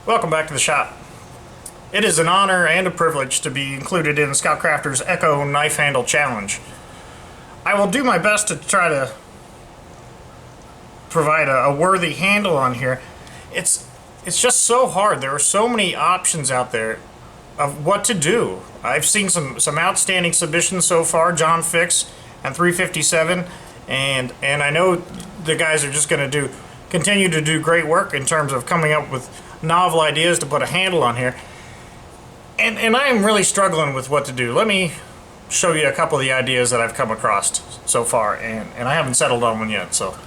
Welcome back to the shop. It is an honor and a privilege to be included in ScoutCrafter's Ekco Knife Handle Challenge. I will do my best to try to provide a worthy handle on here. It's just so hard. There are so many options out there of what to do. I've seen some outstanding submissions so far, John Fix and 357, and I know the guys are just going to continue to do great work in terms of coming up with novel ideas to put a handle on here. And I am really struggling with what to do. Let me show you a couple of the ideas that I've come across so far, and I haven't settled on one yet. So,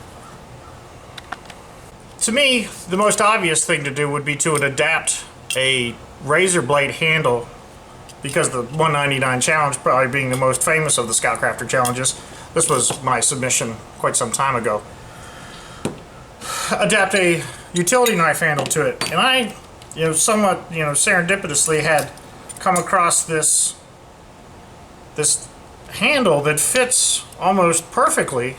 to me, the most obvious thing to do would be to adapt a razor blade handle, because the 199 challenge probably being the most famous of the ScoutCrafter challenges. This was my submission quite some time ago. Adapt a utility knife handle to it, and I, somewhat, serendipitously had come across this handle that fits almost perfectly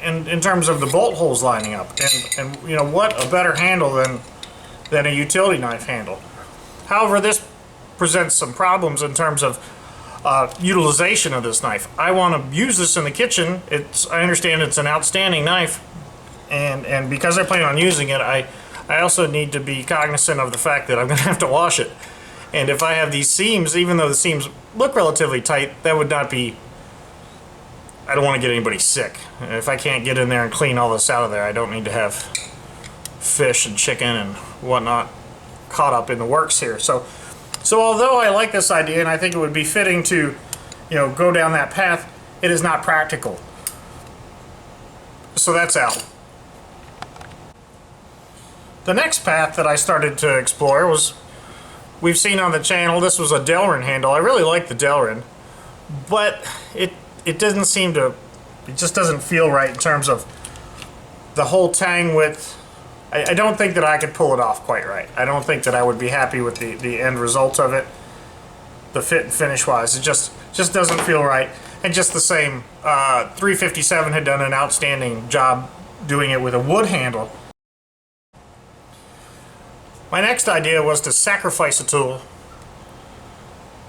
in terms of the bolt holes lining up, and what a better handle than a utility knife handle. However, this presents some problems in terms of utilization of this knife. I want to use this in the kitchen. I understand it's an outstanding knife, and because I plan on using it, I also need to be cognizant of the fact that I'm going to have to wash it. And if I have these seams, even though the seams look relatively tight, that would not be... I don't want to get anybody sick. If I can't get in there and clean all this out of there, I don't need to have fish and chicken and whatnot caught up in the works here. So although I like this idea and I think it would be fitting to, go down that path, it is not practical. So that's out. The next path that I started to explore was, we've seen on the channel, this was a Delrin handle. I really like the Delrin, but it doesn't seem to, it just doesn't feel right in terms of the whole tang width. I don't think that I could pull it off quite right. I don't think that I would be happy with the end result of it, the fit and finish wise. It just doesn't feel right. And just the same, 357 had done an outstanding job doing it with a wood handle. My next idea was to sacrifice a tool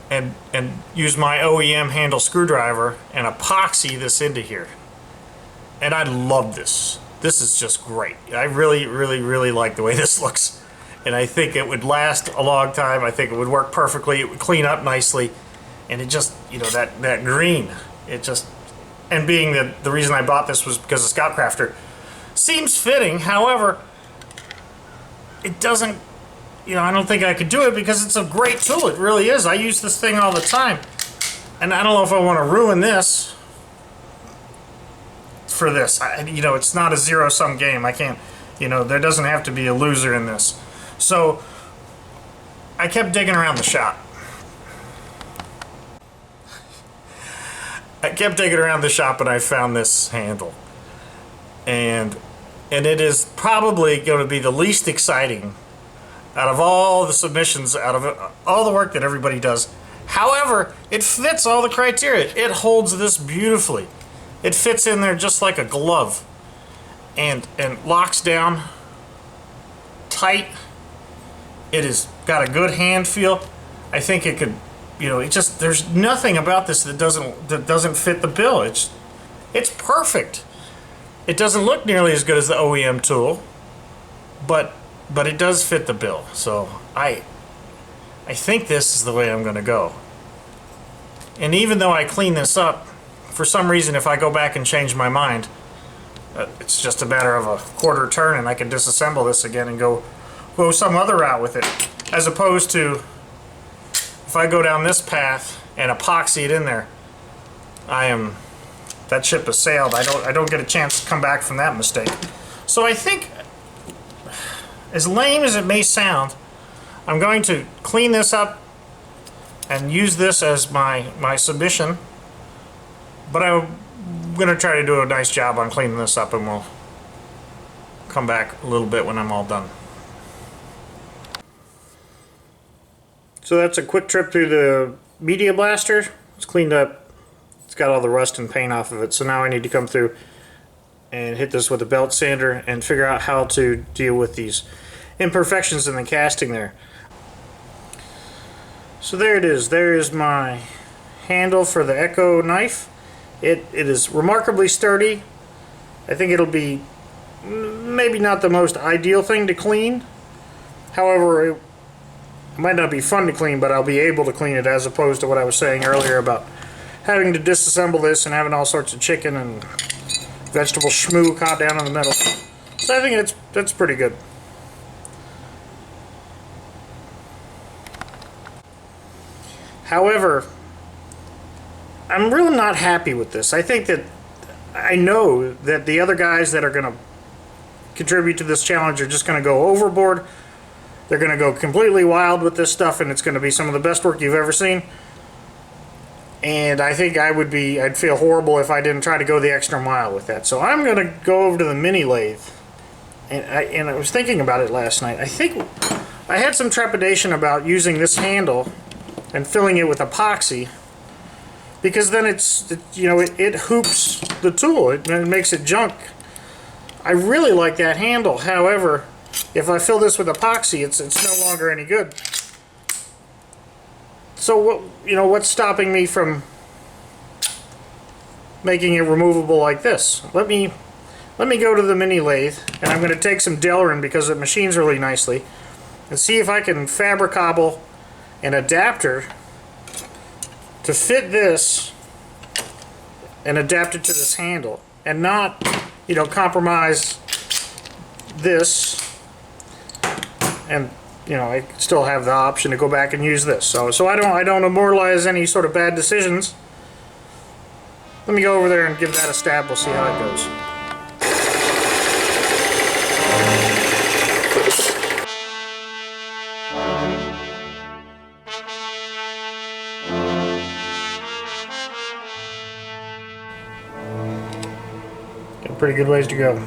and use my OEM handle screwdriver and epoxy this into here. And I love this. This is just great. I really, really, really like the way this looks. And I think it would last a long time. I think it would work perfectly. It would clean up nicely. And it just, that green, it just... And being that the reason I bought this was because of ScoutCrafter, seems fitting. However, it doesn't... I don't think I could do it because it's a great tool. It really is. I use this thing all the time. And I don't know if I want to ruin this for this. It's not a zero-sum game. I can't, there doesn't have to be a loser in this. So I kept digging around the shop. And I found this handle. And it is probably going to be the least exciting out of all the submissions, out of all the work that everybody does. However, it fits all the criteria. It holds this beautifully. It fits in there just like a glove, and locks down tight. It has got a good hand feel. I think it could, there's nothing about this that doesn't fit the bill. It's perfect. It doesn't look nearly as good as the OEM tool, but it does fit the bill. So I think this is the way I'm going to go. And even though I clean this up, for some reason, if I go back and change my mind, it's just a matter of a quarter turn and I can disassemble this again and go some other route with it. As opposed to, if I go down this path and epoxy it in there, that ship has sailed. I don't get a chance to come back from that mistake. So I think, as lame as it may sound, I'm going to clean this up and use this as my submission. But I'm going to try to do a nice job on cleaning this up, and we'll come back a little bit when I'm all done. So that's a quick trip through the Media Blaster. It's cleaned up. It's got all the rust and paint off of it. So now I need to come through and hit this with a belt sander and figure out how to deal with these imperfections in the casting there. So there it is. There is my handle for the Ekco knife. It is remarkably sturdy. I think it'll be maybe not the most ideal thing to clean. However, it might not be fun to clean, but I'll be able to clean it, as opposed to what I was saying earlier about having to disassemble this and having all sorts of chicken and vegetable schmoo caught down in the middle. So I think that's pretty good. However, I'm really not happy with this. I know that the other guys that are going to contribute to this challenge are just going to go overboard. They're going to go completely wild with this stuff, and it's going to be some of the best work you've ever seen. And I think I'd feel horrible if I didn't try to go the extra mile with that. So I'm going to go over to the mini lathe. And I was thinking about it last night. I think I had some trepidation about using this handle and filling it with epoxy, because then it hoops the tool. It makes it junk. I really like that handle. However, if I fill this with epoxy, it's no longer any good. So what's stopping me from making it removable like this? Let me go to the mini lathe, and I'm going to take some Delrin, because it machines really nicely, and see if I can fabricable an adapter to fit this and adapt it to this handle, and not compromise this, and I still have the option to go back and use this. So I don't immortalize any sort of bad decisions. Let me go over there and give that a stab. We'll see how it goes. Got pretty good ways to go.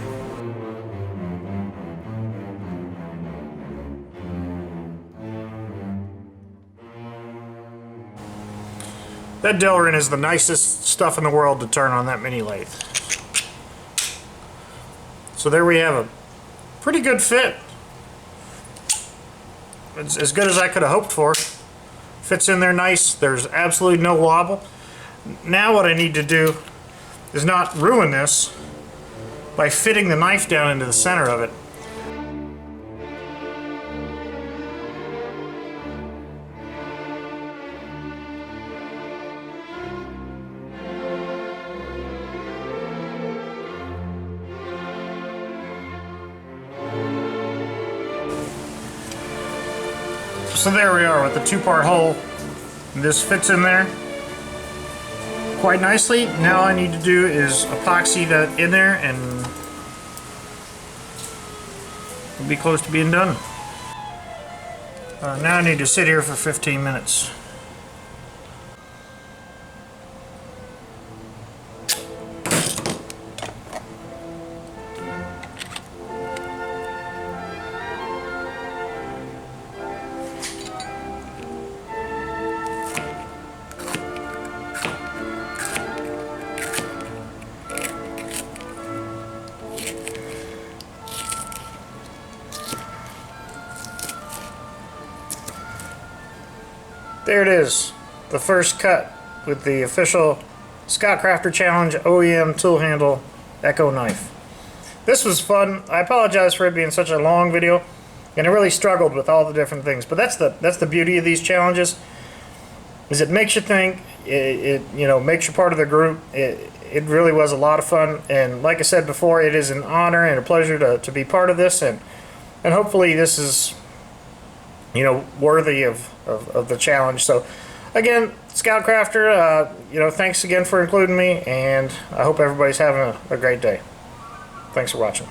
That Delrin is the nicest stuff in the world to turn on that mini lathe. So there we have a pretty good fit. It's as good as I could have hoped for. Fits in there nice. There's absolutely no wobble. Now what I need to do is not ruin this by fitting the knife down into the center of it. So there we are with the two-part hole. This fits in there quite nicely. Now all I need to do is epoxy that in there, and we'll be close to being done. Now I need to sit here for 15 minutes. There it is, the first cut with the official ScoutCrafter Challenge OEM tool handle Ekco knife. This was fun. I apologize for it being such a long video, and I really struggled with all the different things. But that's the beauty of these challenges, is it makes you think. It makes you part of the group. It really was a lot of fun, and like I said before, it is an honor and a pleasure to be part of this, and hopefully this is worthy of the challenge. So again, ScoutCrafter, thanks again for including me, and I hope everybody's having a great day. Thanks for watching.